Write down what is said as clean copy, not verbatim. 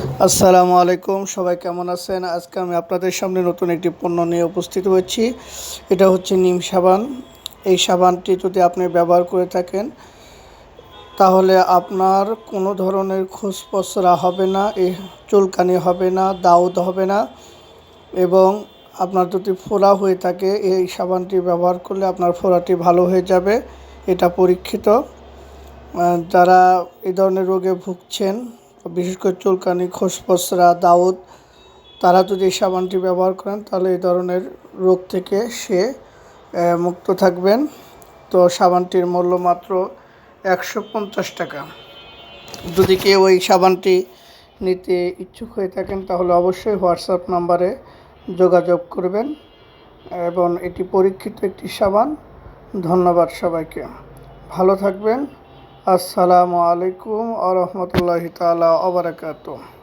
আসসালামু আলাইকুম, সবাই কেমন আছেন? আজকে আমি আপনাদের সামনে নতুন একটি পণ্য নিয়ে উপস্থিত হয়েছি। এটা হচ্ছে নিম সাবান। এই সাবানটি যদি আপনি ব্যবহার করে থাকেন তাহলে আপনার কোনো ধরনের খোসপসরা হবে না, চুলকানি হবে না, দাউদ হবে না। এবং আপনার যদি ফোড়া হয়ে থাকে এই সাবানটি ব্যবহার করলে আপনার ফোড়াটি ভালো হয়ে যাবে। এটা পরীক্ষিত। যারা এই ধরনের রোগে ভুগছেন, বিশেষ করে চুলকানি, খোসপসরা, দাউদ, তারা যদি এই সাবানটি ব্যবহার করেন তাহলে এই ধরনের রোগ থেকে মুক্ত থাকবেন। তো সাবানটির মূল্য মাত্র 150 টাকা। যদি কেউ ওই সাবানটি নিতে ইচ্ছুক হয়ে থাকেন তাহলে অবশ্যই হোয়াটসঅ্যাপ নাম্বারে যোগাযোগ করবেন। এবং এটি পরীক্ষিত একটি সাবান। ধন্যবাদ সবাইকে, ভালো থাকবেন। আসসালামু আলাইকুম ওয়া রাহমাতুল্লাহি তাআলা ওয়া বারাকাতুহু।